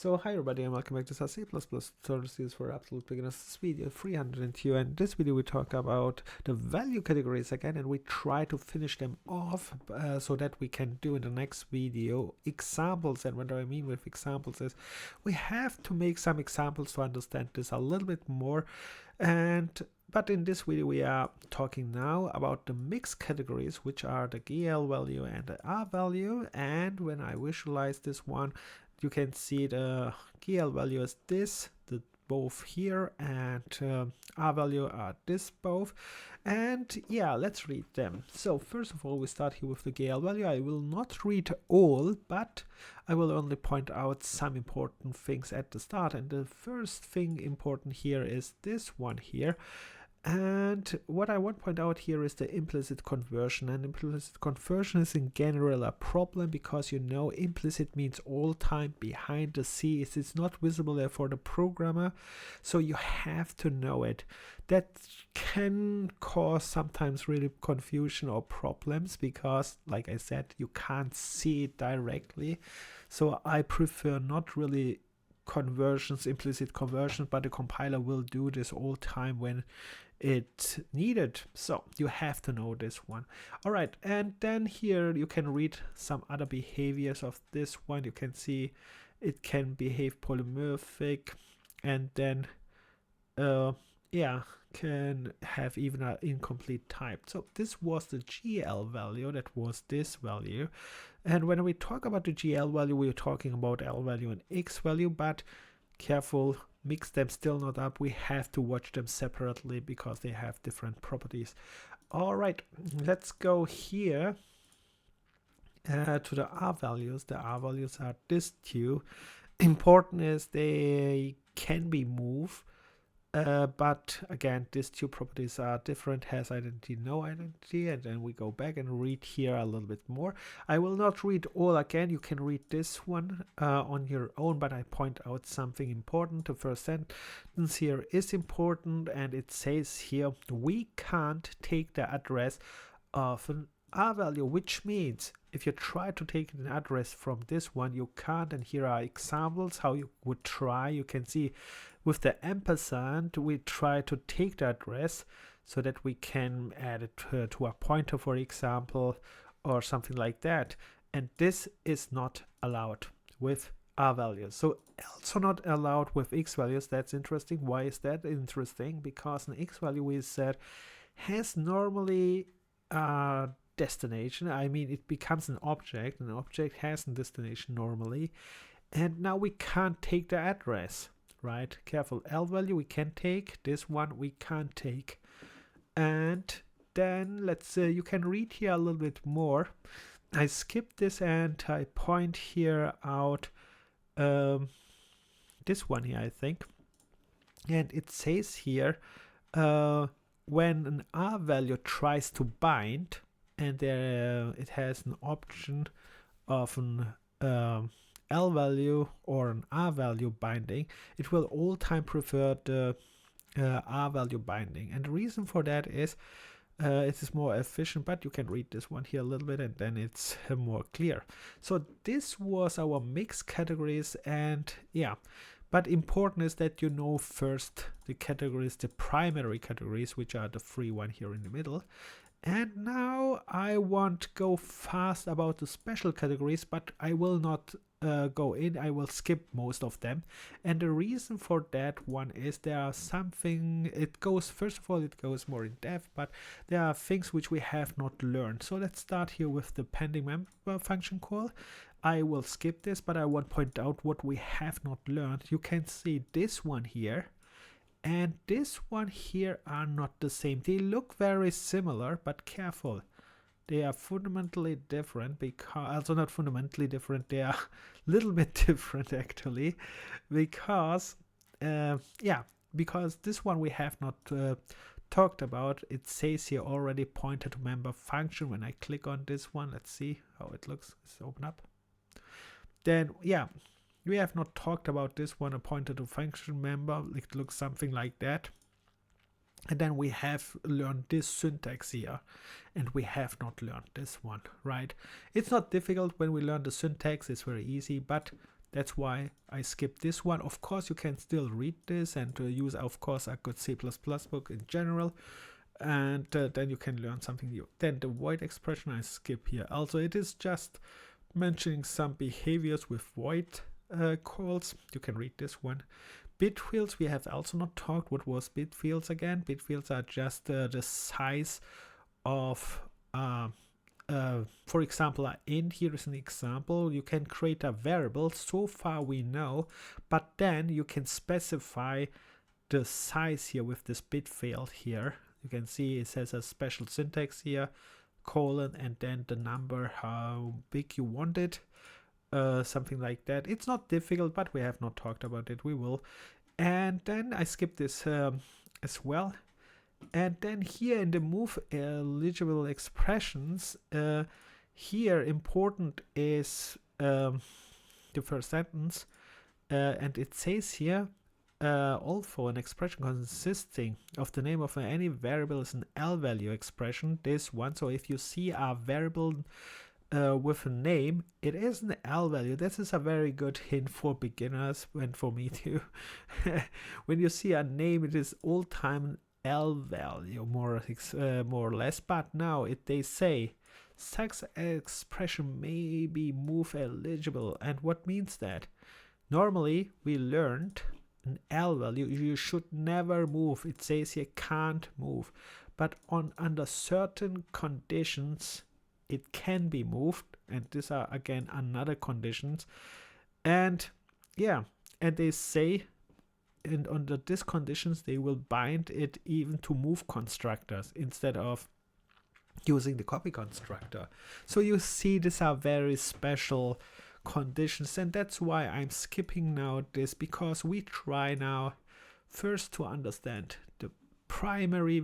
So hi everybody and welcome back to C++ tutorial series for absolute beginners. This video 302, and this video we talk about the value categories again, and we try to finish them off so that we can do in the next video examples. And what I mean with examples is we have to make some examples to understand this a little bit more. But in this video we are talking now about the mixed categories, which are the GL value and the R value. And when I visualize this one, you can see the GL value is this, the both here, and R value are this both. And yeah, let's read them. So first of all, we start here with the GL value. I will not read all, but I will only point out some important things at the start. And the first thing important here is this one here. And what I want to point out here is the implicit conversion. And implicit conversion is in general a problem because implicit means all time behind the scenes. It's not visible there for the programmer, so you have to know it. That can cause sometimes really confusion or problems because, like I said, you can't see it directly. So I prefer not really conversions, implicit conversions, but the compiler will do this all time when it's needed. So you have to know this one. All right, and then here you can read some other behaviors of this one. You can see it can behave polymorphic, and then can have even an incomplete type. So this was the GL value, that was this value. And when we talk about the GL value, we're talking about L value and X value, but careful, mix them still not up. We have to watch them separately because they have different properties. All right, let's go here to the R values. The R values are this two. Important is they can be moved. But again, these two properties are different, has identity, no identity, and then we go back and read here a little bit more. I will not read all again. You can read this one on your own, but I point out something important. The first sentence here is important, and it says here, we can't take the address of an R value, which means if you try to take an address from this one, you can't. And here are examples how you would try. You can see with the ampersand, we try to take the address so that we can add it to a pointer, for example, or something like that. And this is not allowed with R values. So also not allowed with X values. That's interesting. Why is that interesting? Because an X value, we said, has normally a destination. I mean, it becomes an object. An object has a destination normally. And now we can't take the address. Right, careful. L value we can take, this one we can't take. And then let's say you can read here a little bit more. I skip this and I point here out this one here, I think. And it says here when an R value tries to bind, and it has an option of an L value or an R value binding, it will all time prefer the R value binding. And the reason for that is it is more efficient, but you can read this one here a little bit and then it's more clear. So this was our mixed categories, and yeah, but important is that you know first the categories, the primary categories, which are the free one here in the middle. And now I want to go fast about the special categories, but I will not go in. I will skip most of them. And the reason for that one is there are something, first of all, it goes more in depth, but there are things which we have not learned. So let's start here with the pending member function call. I will skip this, but I want to point out what we have not learned. You can see this one here and this one here are not the same. They look very similar, but careful. They are fundamentally different, because also not fundamentally different, they are a little bit different actually, because because this one we have not talked about. It says here already pointer to member function. When I click on this one, let's see how it looks. Let's open up. Then we have not talked about this one, a pointer to function member. It looks something like that. And then we have learned this syntax here, and we have not learned this one, right? It's not difficult when we learn the syntax, it's very easy, but That's why I skipped this one. Of course, you can still read this and use, of course, a good C++ book in general. And then you can learn something new. Then the void expression I skip here. Also, it is just mentioning some behaviors with void calls. You can read this one. Bit fields we have also not talked. What was bit fields again? Bit fields are just the size of for example, an int. Here is an example. You can create a variable, so far we know, but then you can specify the size here with this bit field here. You can see it says a special syntax here, colon, and then the number, how big you want it, something like that. It's not difficult, but we have not talked about it. We will. And then I skip this as well. And then here in the move eligible expressions, here important is the first sentence, and it says here, although an expression consisting of the name of any variable is an L value expression, this one. So if you see a variable with a name, it is an L value. This is a very good hint for beginners and for me too. When you see a name, it is all time L value, more or less. But now they say such expression may be move eligible. And what means that? Normally we learned an L value you should never move. It says here can't move, but under certain conditions it can be moved, and these are again another conditions. And yeah, and they say, and under these conditions they will bind it even to move constructors instead of using the copy constructor. So you see, these are very special conditions, and that's why I'm skipping now this, because we try now first to understand the primary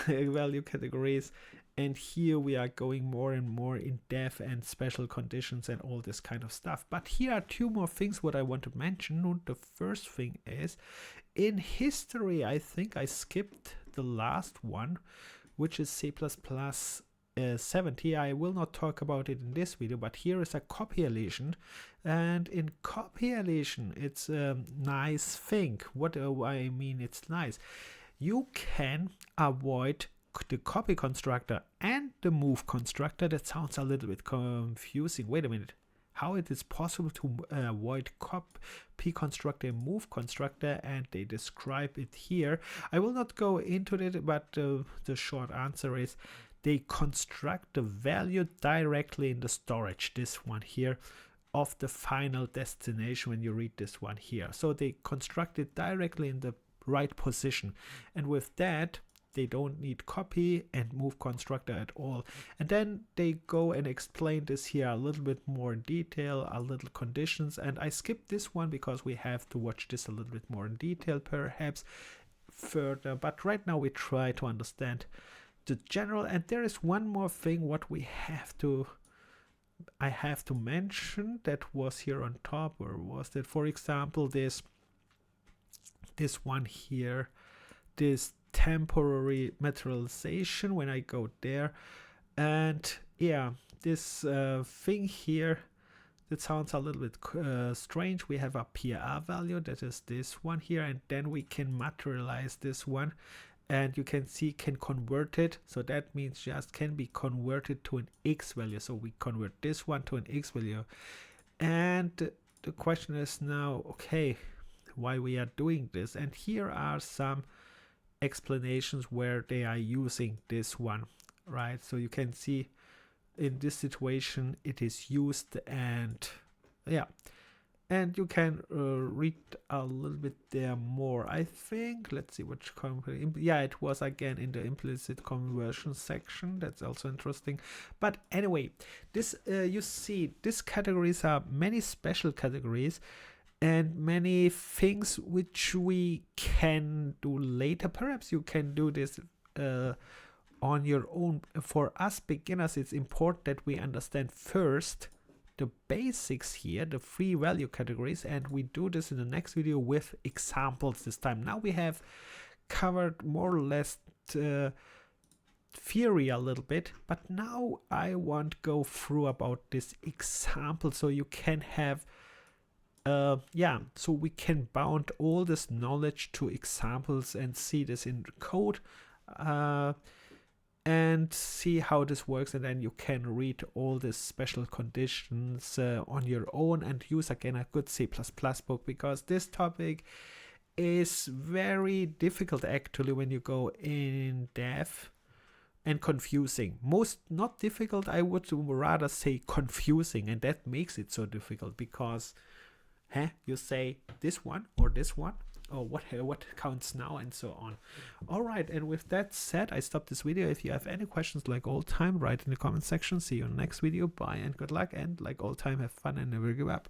value categories, and here we are going more and more in depth and special conditions and all this kind of stuff. But here are two more things what I want to mention. The first thing is, in history I think I skipped the last one, which is C++ 70. I will not talk about it in this video, but here is a copy elision, and in copy elision it's a nice thing. What do I mean it's nice? You can avoid the copy constructor and the move constructor. That sounds a little bit confusing. Wait a minute, how it is possible to avoid copy constructor and move constructor, and they describe it here. I will not go into it, but the short answer is they construct the value directly in the storage, this one here, of the final destination when you read this one here. So they construct it directly in the right position, and with that they don't need copy and move constructor at all. And then they go and explain this here a little bit more in detail, a little conditions, and I skipped this one because we have to watch this a little bit more in detail perhaps further. But right now we try to understand the general. And there is one more thing what I have to mention that was here on top, or was that, for example, this one here, this temporary materialization. When I go there, and yeah, this thing here, that sounds a little bit strange. We have a PR value, that is this one here, and then we can materialize this one, and you can see can convert it. So that means just can be converted to an X value. So we convert this one to an X value, and the question is now, okay, why we are doing this? And here are some explanations where they are using this one, right? So you can see in this situation it is used, and yeah, and you can read a little bit there more, I think. Let's see which company. Yeah, it was again in the implicit conversion section. That's also interesting. But anyway, this you see, these categories are many special categories and many things which we can do later. Perhaps you can do this on your own. For us beginners, it's important that we understand first the basics here, the three value categories, and we do this in the next video with examples this time. Now we have covered more or less theory a little bit, but now I want to go through about this example so you can have yeah, so we can bound all this knowledge to examples and see this in code, and see how this works, and then you can read all these special conditions on your own and use again a good C++ book, because this topic is very difficult actually when you go in depth, and confusing. Most not difficult, I would rather say confusing, and that makes it so difficult because you say this one or this one, or what counts now, and so on. All right, and with that said, I stop this video. If you have any questions, like all time, write in the comment section. See you in the next video. Bye and good luck, and like all time, have fun and never give up.